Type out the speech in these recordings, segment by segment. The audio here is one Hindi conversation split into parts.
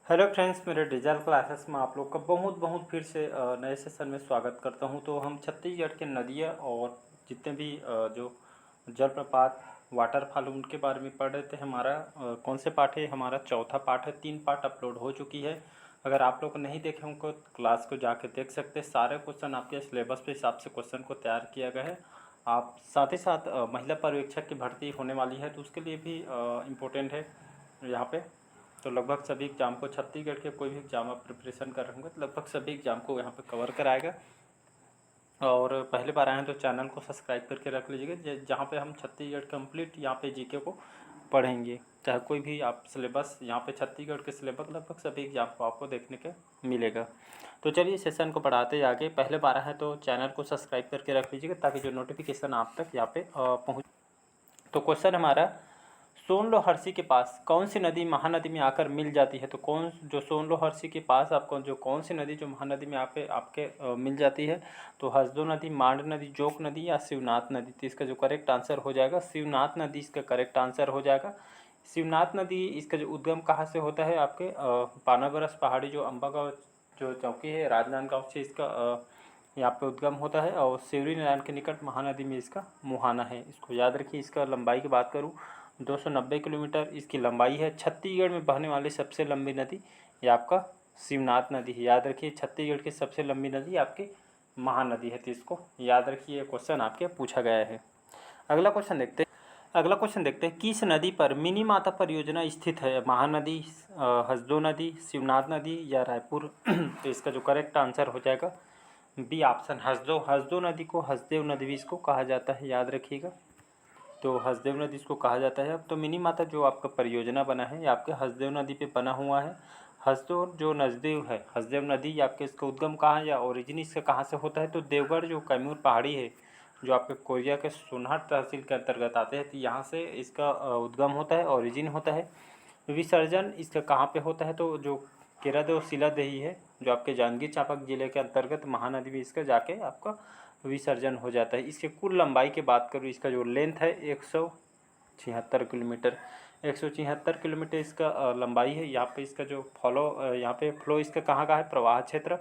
हेलो फ्रेंड्स, मेरे डिजिटल क्लासेस में आप लोग का बहुत बहुत फिर से नए सेशन में स्वागत करता हूं। तो हम छत्तीसगढ़ के नदियां और जितने भी जो जलप्रपात वाटरफॉल उनके बारे में पढ़ रहे थे। हमारा कौन से पार्ट है? हमारा चौथा पार्ट है। 3 पार्ट अपलोड हो चुकी है। अगर आप लोग नहीं देखे उनको क्लास को जाके देख सकते हैं। सारे क्वेश्चन आपके सिलेबस के हिसाब से क्वेश्चन को तैयार किया गया है। आप साथ ही साथ महिला पर्यवेक्षक की भर्ती होने वाली है, तो उसके लिए भी इम्पोर्टेंट है यहाँ पे। तो लगभग सभी एग्ज़ाम को, छत्तीसगढ़ के कोई भी एग्ज़ाम आप प्रिपरेशन कर रहे होंगे तो लगभग सभी एग्ज़ाम को यहाँ पे कवर कराएगा। और पहले बार आए हैं तो चैनल को सब्सक्राइब करके रख लीजिएगा, जहाँ पे हम छत्तीसगढ़ कंप्लीट यहाँ पे जीके को पढ़ेंगे। चाहे कोई भी आप सिलेबस यहाँ पे छत्तीसगढ़ के सिलेबस लगभग सभी एग्ज़ाम को आपको देखने के मिलेगा। तो चलिए सेशन को बढ़ाते आगे। पहले बार है तो चैनल को सब्सक्राइब करके रख लीजिएगा ताकि जो नोटिफिकेशन आप तक यहाँ पे पहुँच। तो क्वेश्चन हमारा, सोन लोहरसी के पास कौन सी नदी महानदी में आकर मिल जाती है? तो कौन जो सोन लोहरसी के पास आपको जो कौन सी नदी जो महानदी में आपके मिल जाती है? तो हसदो नदी, मांड नदी, जोक नदी या शिवनाथ नदी? तो इसका जो करेक्ट आंसर हो जाएगा शिवनाथ नदी, इसका करेक्ट आंसर हो जाएगा। शिवनाथ नदी इसका जो उद्गम कहाँ से होता है? आपके पानाबरस पहाड़ी जो अम्बागांव जो चौकी है राजनांदगांव से इसका यहाँ पे उद्गम होता है। और सिवरी नारायण के निकट महानदी में इसका मुहाना है। इसको याद रखिए। इसका लंबाई की बात करूँ 290 किलोमीटर इसकी लंबाई है। छत्तीसगढ़ में बहने वाली सबसे लंबी नदी ये आपका शिवनाथ नदी है। याद रखिए, छत्तीसगढ़ की सबसे लंबी नदी आपकी महानदी है। तो इसको याद रखिए, क्वेश्चन आपके पूछा गया है। अगला क्वेश्चन देखते हैं, किस नदी पर मिनी माता परियोजना स्थित है? महानदी, हसदो नदी, शिवनाथ नदी या रायपुर? तो इसका जो करेक्ट आंसर हो जाएगा बी ऑप्शन, हसदो। हसदो नदी को हसदेव नदी भी इसको कहा जाता है, याद रखिएगा। तो हसदेव नदी इसको कहा जाता है। अब तो मिनी माता जो आपका परियोजना बना है ये आपके हसदेव नदी पे बना हुआ है। हसदेव जो नजदेव है, हसदेव नदी आपके इसका उद्गम कहाँ या ओरिजिन इसका कहाँ से होता है? तो देवगढ़ जो कैमूर पहाड़ी है जो आपके कोरिया के सोनहट तहसील के अंतर्गत आते हैं, तो यहाँ से इसका उद्गम होता है, ओरिजिन होता है। विसर्जन इसका कहाँ पे होता है? तो जो केरादेव शिलादेही है जो आपके जांजगीर चांपा जिले के अंतर्गत महानदी में इसका जाके आपका विसर्जन हो जाता है। इसके कुल लंबाई की बात करूँ, इसका जो लेंथ है 176 किलोमीटर, 176 किलोमीटर इसका लंबाई है। यहाँ पे इसका जो यहाँ पे फ्लो इसका कहाँ का है? प्रवाह क्षेत्र।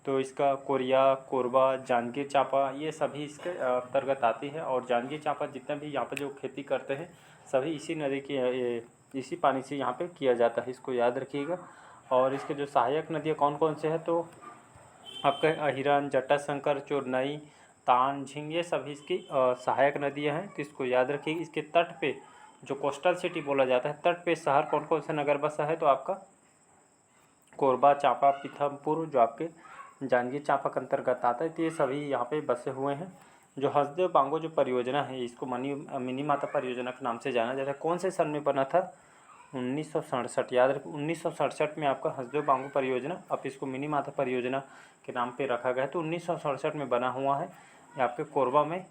तो इसका कोरिया, कोरबा, जांजगीर चांपा ये सभी इसके अंतर्गत आती है। और जांजगीर चांपा जितना भी यहाँ पे जो खेती करते हैं सभी इसी नदी की इसी पानी से यहाँ पे किया जाता है। इसको याद रखिएगा। और इसके जो सहायक नदियाँ कौन कौन से हैं? तो आपका अहिरन, जटाशंकर, चोरनई, तान, झींग ये सभी इसकी सहायक नदियाँ हैं। तो इसको याद रखिए। इसके तट पे जो कोस्टल सिटी बोला जाता है, तट पे शहर कौन कौन सा नगर बसा है? तो आपका कोरबा, चांपा, पीथमपुर जो आपके जांजगीर चांपा के अंतर्गत आता है। तो ये सभी यहाँ पे बसे हुए हैं। जो हसदेव बांगो जो परियोजना है इसको मिनी माता परियोजना के नाम से जाना जाता है। कौन से सन में बना था? 1967। याद रखिए, 1967 में आपका हसदेव बांगो परियोजना, अब इसको मिनी माता परियोजना के नाम पे रखा गया है। तो 1967 में बना हुआ है, ये आपके कोरबा में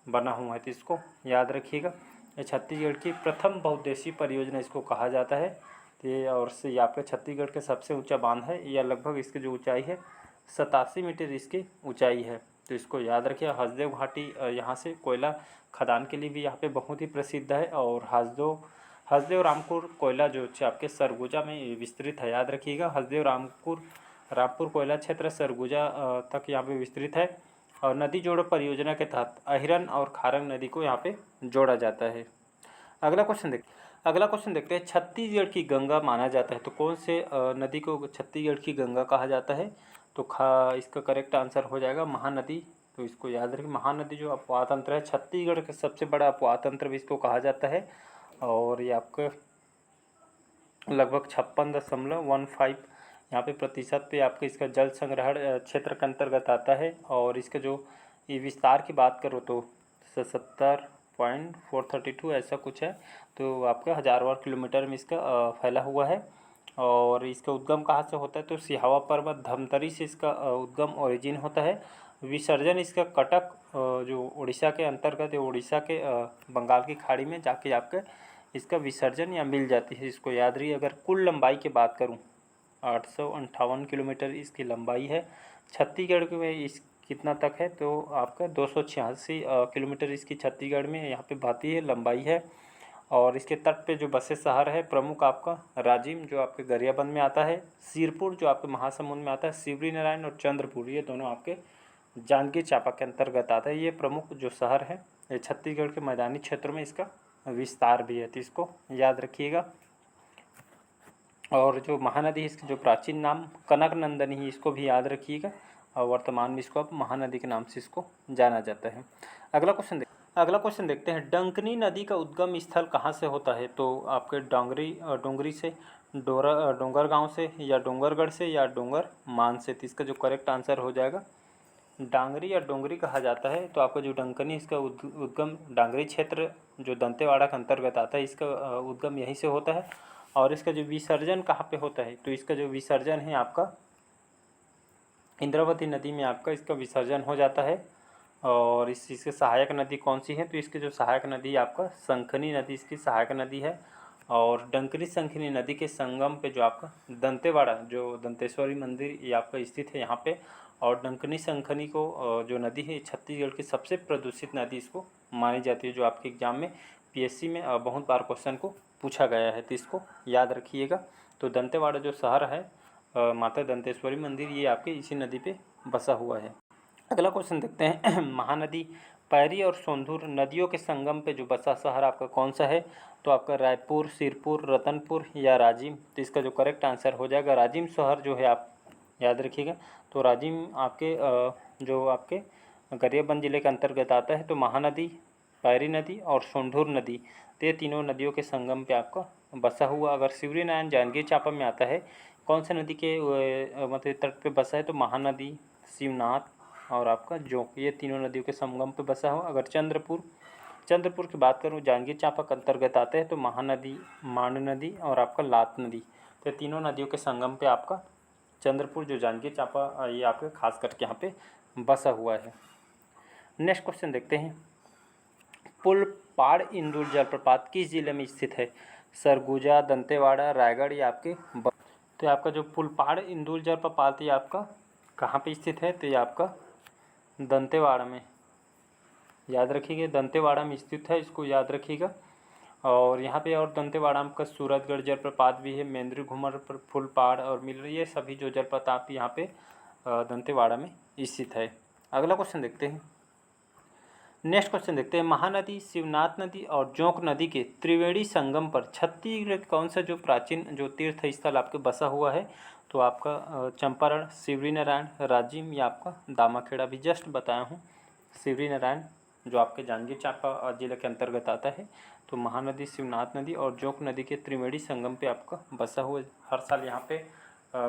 बना हुआ है। तो इसको याद रखिएगा। ये छत्तीसगढ़ की प्रथम बहुउद्देशीय परियोजना इसको कहा जाता है। तो ये और से ये आपके छत्तीसगढ़ के सबसे ऊंचा बांध है। यह लगभग इसकी जो ऊंचाई है 87 मीटर इसकी ऊंचाई है। तो इसको याद रखिए। हसदेव घाटी यहाँ से कोयला खदान के लिए भी यहाँ पे बहुत ही प्रसिद्ध है। और हसदेव रामपुर कोयला जो आपके सरगुजा में विस्तृत है, याद रखिएगा। हसदेव रामपुर कोयला क्षेत्र सरगुजा तक यहाँ पे विस्तृत है। और नदी जोड़ो परियोजना के तहत अहिरन और खारंग नदी को यहाँ पे जोड़ा जाता है। अगला क्वेश्चन देखते हैं, छत्तीसगढ़ की गंगा माना जाता है तो कौन से नदी को छत्तीसगढ़ की गंगा कहा जाता है? तो इसका करेक्ट आंसर हो जाएगा महानदी। तो इसको याद रखिए। महानदी जो अपवाह तंत्र है, छत्तीसगढ़ का सबसे बड़ा अपवाह तंत्र भी इसको कहा जाता है। और ये आपका लगभग 56.15 यहाँ पे प्रतिशत पे आपके इसका जल संग्रहण क्षेत्र के अंतर्गत आता है। और इसका जो ये विस्तार की बात करो तो 77.432 ऐसा कुछ है। तो आपका 1000 वर्ग किलोमीटर में इसका फैला हुआ है। और इसका उद्गम कहाँ से होता है? तो सिहावा पर्वत धमतरी से इसका उद्गम ओरिजिन होता है। विसर्जन इसका कटक जो उड़ीसा के अंतर्गत है, उड़ीसा के बंगाल की खाड़ी में जाके आपके इसका विसर्जन या मिल जाती है। इसको याद रही। अगर कुल लंबाई की बात करूँ 858 किलोमीटर इसकी लंबाई है। छत्तीसगढ़ में इस कितना तक है? तो आपका 286 किलोमीटर इसकी छत्तीसगढ़ में यहाँ पे बहती है लंबाई है। और इसके तट पे जो बसे शहर है प्रमुख आपका राजिम जो आपके गरियाबंद में आता है, सिरपुर जो आपके महासमुंद में आता है, शिवरी नारायण और चंद्रपुर ये दोनों आपके जांजगीर चांपा के अंतर्गत आता है। ये प्रमुख जो शहर है ये छत्तीसगढ़ के मैदानी क्षेत्रों में इसका विस्तार भी है, तो इसको याद रखिएगा। और जो महानदी है इसके जो प्राचीन नाम कनक नंदनी, इसको भी याद रखिएगा और वर्तमान में इसको अब महानदी के नाम से इसको जाना जाता है। अगला क्वेश्चन देखते हैं, डंकनी नदी का उद्गम स्थल कहाँ से होता है? तो आपके डोंगरी से, डोंगरगांव से, या डोंगरगढ़ से, या डोंगर मान से। तो इसका जो करेक्ट आंसर हो जाएगा डांगरी या डोंगरी कहा जाता है। तो आपका जो डंकनी इसका उद्गम डांगरी क्षेत्र जो दंतेवाड़ा के अंतर्गत आता है, इसका उद्गम यहीं से होता है। और इसका जो विसर्जन कहाँ पे होता है? तो इसका जो विसर्जन है आपका इंद्रावती नदी में आपका इसका विसर्जन हो जाता है। और इसकी सहायक नदी कौन सी है? तो इसकी जो सहायक नदी आपका शंखनी नदी इसकी सहायक नदी है। और डंकनी शंखनी नदी के संगम पे जो आपका दंतेवाड़ा जो दंतेश्वरी मंदिर ये आपका स्थित है यहाँ पे। और डंकनी शंखनी को जो नदी है छत्तीसगढ़ की सबसे प्रदूषित नदी इसको मानी जाती है, जो आपके एग्जाम में पीएससी में बहुत बार क्वेश्चन को पूछा गया है, तो इसको याद रखिएगा। तो दंतेवाड़ा जो शहर है माता दंतेश्वरी मंदिर ये आपके इसी नदी पे बसा हुआ है। अगला क्वेश्चन देखते हैं, महानदी पैरी और सोंधुर नदियों के संगम पे जो बसा शहर आपका कौन सा है? तो आपका रायपुर, सिरपुर, रतनपुर या राजिम। तो इसका जो करेक्ट आंसर हो जाएगा राजिम शहर जो है, आप याद रखिएगा। तो राजिम आपके जो आपके गरियाबंद जिले के अंतर्गत आता है। तो महानदी, पैरी नदी और सोंढूर नदी, तो ये तीनों नदियों के संगम पे आपका बसा हुआ। अगर शिवरी नारायण जांजगीर चांपा में आता है, कौन से नदी के मतलब तट पे बसा है? तो महानदी, शिवनाथ और आपका जोंक, ये तीनों नदियों के संगम पे बसा हो। अगर चंद्रपुर की बात करूँ जांजगीर चांपा के अंतर्गत आते हैं, तो महानदी, मांड नदी और आपका लात नदी, तो तीनों नदियों के संगम पे आपका चंद्रपुर जो जांजगीर चांपा ये आपके खास करके यहाँ पे बसा हुआ है। नेक्स्ट क्वेश्चन देखते हैं, पुलपाड़ इंदुल जलप्रपात किस जिले में स्थित है? सरगुजा, दंतेवाड़ा, रायगढ़ या आपके तो आपका जो पुलपाड़ इंदुल जलप्रपात ये आपका कहाँ पे स्थित है? तो ये आपका दंतेवाड़ा में, याद रखिएगा, दंतेवाड़ा में स्थित है, इसको याद रखिएगा। और यहाँ पे और दंतेवाड़ा में का सूरतगढ़ जलप्रपात भी है, मेंद्री घूमर फुलपाड़ और मिल रही है, सभी जो जलप्रपात यहाँ पे दंतेवाड़ा में स्थित है। अगला क्वेश्चन देखते हैं, नेक्स्ट क्वेश्चन देखते हैं, महानदी, शिवनाथ नदी और जोंक नदी के त्रिवेणी संगम पर छत्तीसगढ़ कौन सा जो प्राचीन जो तीर्थ स्थल आपके बसा हुआ है? तो आपका चंपारण, शिवरी नारायण, राजिम या आपका दामाखेड़ा। भी जस्ट बताया हूँ, शिवरी नारायण जो आपके जांजगीर चांपा जिले के अंतर्गत आता है। तो महानदी, शिवनाथ नदी और जोंक नदी के त्रिवेणी संगम पे आपका बसा हुआ। हर साल यहाँ पे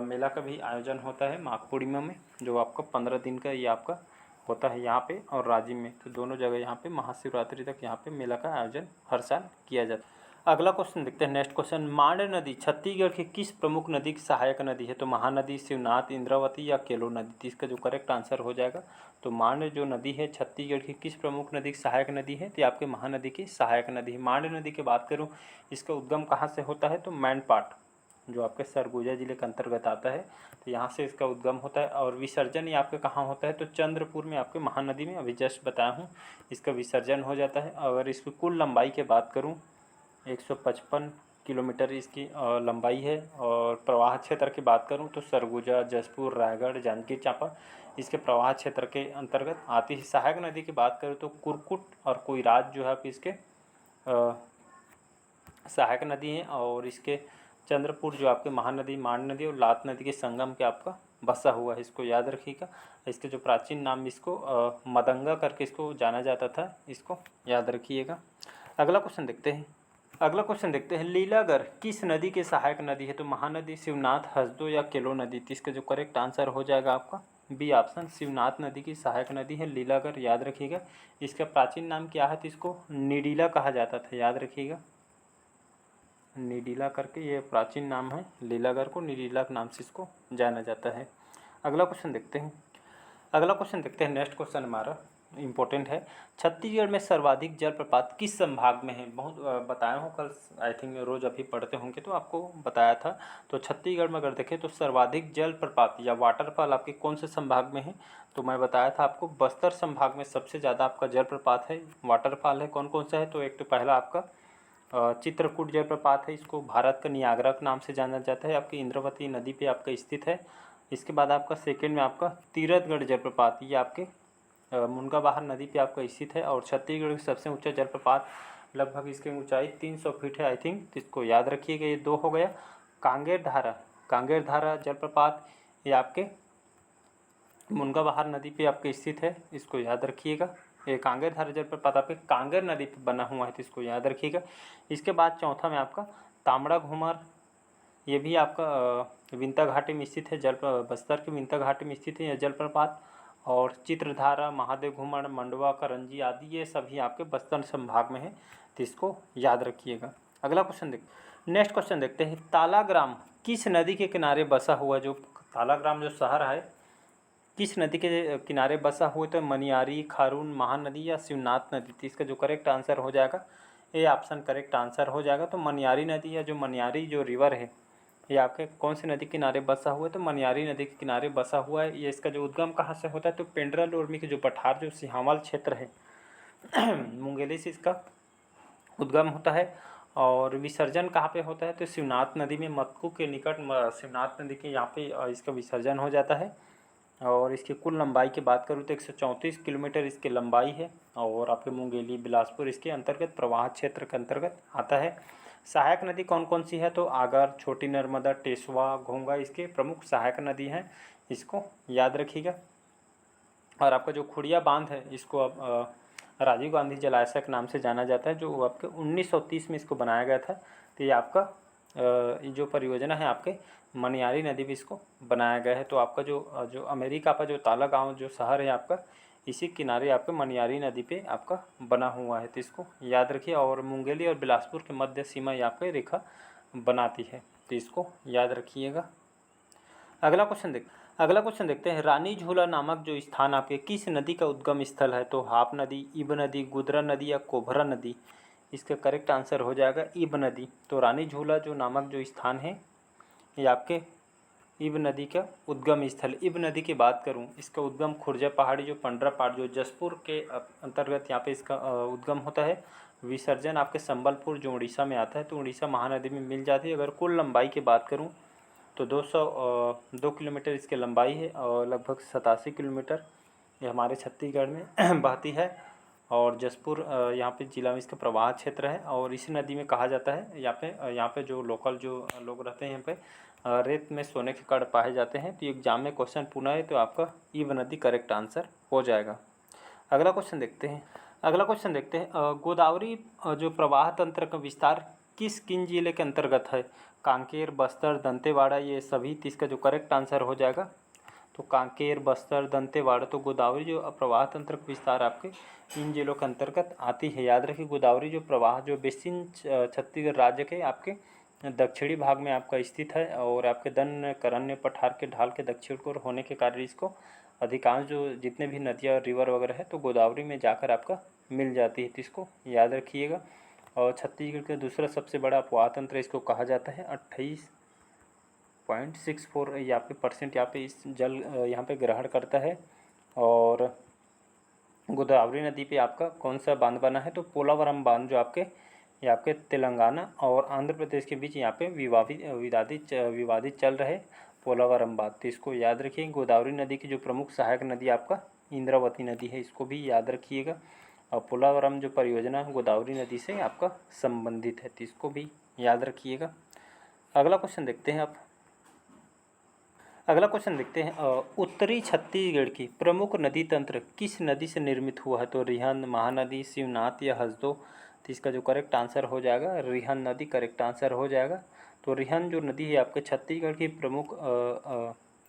मेला का भी आयोजन होता है माघ पूर्णिमा में, जो आपका 15 दिन का ये आपका होता है यहाँ पे और राजिम में। तो दोनों जगह यहाँ पे महाशिवरात्रि तक यहाँ पे मेला का आयोजन हर साल किया जाता है। अगला क्वेश्चन देखते हैं, नेक्स्ट क्वेश्चन, मांड नदी छत्तीसगढ़ की किस प्रमुख नदी की सहायक नदी है? तो महानदी, शिवनाथ, इंद्रावती या केलो नदी। तो इसका जो करेक्ट आंसर हो जाएगा, तो मांड जो नदी है छत्तीसगढ़ की किस प्रमुख नदी की सहायक नदी है? तो आपके महानदी की सहायक नदी है। मांड नदी की बात करूँ, इसका उद्गम कहाँ से होता है? तो मैनपाट जो आपके सरगुजा जिले के अंतर्गत आता है, तो यहाँ से इसका उद्गम होता है। और विसर्जन ये आपके कहाँ होता है? तो चंद्रपुर में आपके महानदी में, अभी जस्ट बताया हूँ, इसका विसर्जन हो जाता है। अगर इसकी कुल लंबाई की बात करूँ, 155 किलोमीटर इसकी लंबाई है। और प्रवाह क्षेत्र की बात करूं तो सरगुजा, जसपुर, रायगढ़, जांजगीर चांपा इसके प्रवाह क्षेत्र के अंतर्गत आती है। सहायक नदी की बात करूं तो कुरकुट और कोयराज जो है इसके सहायक नदी हैं। और इसके चंद्रपुर जो आपके महानदी, मांड नदी और लात नदी के संगम के आपका बसा हुआ है, इसको याद रखिएगा। इसके जो प्राचीन नाम इसको मदंगा करके इसको जाना जाता था, इसको याद रखिएगा। अगला क्वेश्चन देखते हैं, लीलागर किस नदी के सहायक नदी है? तो महानदी, शिवनाथ, हसदो या केलो नदी। तो इसका जो करेक्ट आंसर हो जाएगा आपका बी ऑप्शन, शिवनाथ नदी की सहायक नदी है लीलागर, याद रखिएगा। इसका प्राचीन नाम क्या है? तो इसको निडीला कहा जाता था, याद रखिएगा, निडीला करके ये प्राचीन नाम है। लीलागर को निडीला के नाम से इसको जाना जाता है। अगला क्वेश्चन देखते हैं, नेक्स्ट क्वेश्चन हमारा इम्पोर्टेंट है, छत्तीसगढ़ में सर्वाधिक जलप्रपात किस संभाग में है? बहुत बताया हूँ कल, आई थिंक रोज़ अभी पढ़ते होंगे तो आपको बताया था। तो छत्तीसगढ़ में अगर देखें तो सर्वाधिक जलप्रपात या वाटरफॉल आपके कौन से संभाग में है? तो मैं बताया था आपको, बस्तर संभाग में सबसे ज़्यादा आपका जलप्रपात है, वाटरफॉल है। कौन कौन सा है? तो एक तो पहला आपका चित्रकूट जलप्रपात है, इसको भारत का नियाग्रा के नाम से जाना जाता है, आपकी इंद्रावती नदी पे आपका स्थित है। इसके बाद आपका सेकंड में आपका तीरथगढ़ जलप्रपात, ये आपके मुनगा नदी पे आपका स्थित है और छत्तीसगढ़ का सबसे ऊंचा जलप्रपात, लगभग इसकी ऊंचाई 300 फीट है आई थिंक, तो इसको याद रखिएगा। ये 2 हो गया। कांगेर धारा जलप्रपात, ये आपके मुनगा नदी पे आपके स्थित है, इसको याद रखिएगा। ये कांगेर धारा जलप्रपात आपके कांगेर नदी पे बना हुआ है, तो इसको याद रखिएगा। इसके बाद चौथा में आपका तांबड़ा घूमर, ये भी आपका विंता घाटी में स्थित है, बस्तर के विंता घाटी में स्थित है यह जलप्रपात। और चित्रधारा, महादेव घूमर, मंडवा, करंजी आदि ये सभी आपके बस्तर संभाग में है, तो इसको याद रखिएगा। अगला क्वेश्चन नेक्स्ट क्वेश्चन देखते हैं। तालाग्राम किस नदी के किनारे बसा हुआ, जो तालाग्राम जो शहर है किस नदी के किनारे बसा हुआ, तो मनियारी, खारून, महानदी या शिवनाथ नदी, तो इसका जो करेक्ट आंसर हो जाएगा ये ऑप्शन करेक्ट आंसर हो जाएगा। तो मनियारी नदी या जो मनियारी जो रिवर है ये आपके कौन से नदी किनारे बसा हुआ है, तो मनियारी नदी के किनारे बसा हुआ है। ये इसका जो उद्गम कहाँ से होता है, तो पेंड्रा लोरमी के जो पठार जो सिहावल क्षेत्र है मुंगेली से इसका उद्गम होता है। और विसर्जन कहाँ पे होता है, तो शिवनाथ नदी में, मक्कू के निकट शिवनाथ नदी के यहाँ पे इसका विसर्जन हो जाता है। और इसकी कुल लंबाई की बात करूँ तो 134 किलोमीटर इसकी लंबाई है और आपके मुंगेली, बिलासपुर इसके अंतर्गत प्रवाह क्षेत्र के अंतर्गत आता है। सहायक नदी कौन कौन सी है, तो आगर, छोटी नर्मदा, टेसवा, घोंगा इसके प्रमुख सहायक नदी हैं, इसको याद रखिएगा। और आपका जो खुड़िया बांध है इसको अब राजीव गांधी जलाशय के नाम से जाना जाता है, जो आपके 1930 में इसको बनाया गया था। तो ये आपका जो परियोजना है आपके मनियारी नदी भी इसको बनाया गया है। तो आपका जो अमेरिका का जो तालागांव जो शहर है आपका, इसी किनारे आपके मनियारी नदी पे आपका बना हुआ है, तो इसको याद रखिए। और मुंगेली और बिलासपुर के मध्य सीमा ये आपके रेखा बनाती है, तो इसको याद रखिएगा। अगला क्वेश्चन देखते हैं। रानी झूला नामक जो स्थान आपके किस नदी का उद्गम स्थल है, तो हाप नदी, इब नदी, गुदरा नदी या कोभरा नदी, इसका करेक्ट आंसर हो जाएगा इब नदी। तो रानी झूला जो नामक जो स्थान है ये आपके इब नदी का उद्गम स्थल। इब नदी की बात करूं, इसका उद्गम खुर्जा पहाड़ी जो पंडरा पहाड़ जो जसपुर के अंतर्गत यहाँ पे इसका उद्गम होता है। विसर्जन आपके संबलपुर जो उड़ीसा में आता है, तो उड़ीसा महानदी में मिल जाती है। अगर कुल लंबाई की बात करूं तो 202 किलोमीटर इसकी लंबाई है और लगभग 87 किलोमीटर ये हमारे छत्तीसगढ़ में बहती है। और जसपुर यहाँ पे जिला में इसका प्रवाह क्षेत्र है। और इसी नदी में कहा जाता है यहाँ पे जो लोकल जो लोग रहते हैं यहाँ पे रेत में सोने के कण पाए जाते हैं। तो एग्जाम में क्वेश्चन पूछा है तो आपका इब नदी करेक्ट आंसर हो जाएगा। अगला क्वेश्चन देखते हैं। गोदावरी जो प्रवाह तंत्र का विस्तार किन जिले के अंतर्गत है, कांकेर, बस्तर, दंतेवाड़ा ये सभी, तो इसका जो करेक्ट आंसर हो जाएगा तो कांकेर, बस्तर, दंतेवाड़ा। तो गोदावरी जो प्रवाह तंत्र का विस्तार आपके इन जिलों के अंतर्गत आती है। याद रखिए गोदावरी जो प्रवाह जो बेसिन छत्तीसगढ़ राज्य के आपके दक्षिणी भाग में आपका स्थित है और आपके दंडकारण्य पठार के ढाल के दक्षिण को होने के कारण इसको अधिकांश जो जितने भी नदियाँ और रिवर वगैरह है तो गोदावरी में जाकर आपका मिल जाती है, तो इसको याद रखिएगा। और छत्तीसगढ़ का दूसरा सबसे बड़ा अपवाह तंत्र इसको कहा जाता है। 28.64 यहाँ पे परसेंट यहाँ पे इस जल यहाँ पे ग्रहण करता है। और गोदावरी नदी पे आपका कौन सा बांध बना है, तो पोलावरम बांध जो आपके ये आपके तेलंगाना और आंध्र प्रदेश के बीच यहाँ पे विवादित चल रहे पोलावरम बांध, तो इसको याद रखिए। गोदावरी नदी की जो प्रमुख सहायक नदी आपका इंद्रावती नदी है, इसको भी याद रखिएगा। और पोलावरम जो परियोजना गोदावरी नदी से आपका संबंधित है, तो इसको भी याद रखिएगा। अगला क्वेश्चन देखते हैं। उत्तरी छत्तीसगढ़ की प्रमुख नदी तंत्र किस नदी से निर्मित हुआ है, तो रिहंद, महानदी, शिवनाथ या हसदो, तो इसका जो करेक्ट आंसर हो जाएगा रिहंद नदी करेक्ट आंसर हो जाएगा। तो रिहंद जो नदी है आपके छत्तीसगढ़ की प्रमुख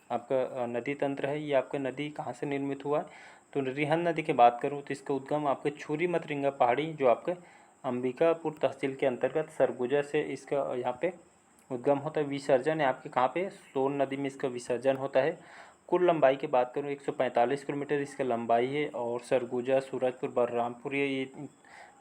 आपका नदी तंत्र है। ये आपका नदी कहाँ से निर्मित हुआ है, तो रिहंद नदी की बात करूँ तो इसका उद्गम आपके छुरी मतरिंगा पहाड़ी जो आपके अंबिकापुर तहसील के अंतर्गत सरगुजा से इसका यहाँ पे उद्गम होता है। विसर्जन है आपके कहाँ पे, सोन नदी में इसका विसर्जन होता है। कुल लंबाई की बात करूँ 145 किलोमीटर इसकी लंबाई है। और सरगुजा, सूरजपुर, बलरामपुर ये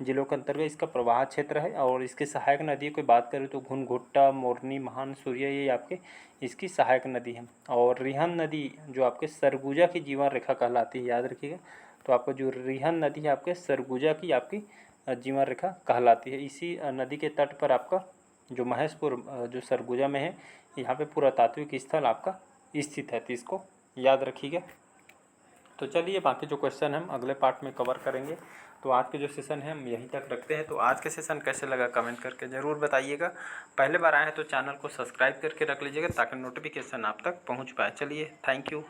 जिलों के अंतर्गत इसका प्रवाह क्षेत्र है। और इसके सहायक नदियों की बात करें तो घुनघुट्टा, मोरनी, महान, सूर्य ये आपके इसकी सहायक नदी है। और रिहंद नदी जो आपके सरगुजा की जीवन रेखा कहलाती है, याद रखिएगा। तो आपको जो रिहंद नदी है आपके सरगुजा की आपकी जीवन रेखा कहलाती है। इसी नदी के तट पर आपका जो महेशपुर जो सरगुजा में है, यहाँ पे पुरातात्विक स्थल आपका स्थित है, तो इसको याद रखिएगा। तो चलिए बाकी जो क्वेश्चन हम अगले पार्ट में कवर करेंगे। तो आज के जो सेशन है हम यहीं तक रखते हैं। तो आज के सेशन कैसे लगा कमेंट करके ज़रूर बताइएगा। पहले बार आए हैं तो चैनल को सब्सक्राइब करके रख लीजिएगा ताकि नोटिफिकेशन आप तक पहुंच पाए। चलिए, थैंक यू।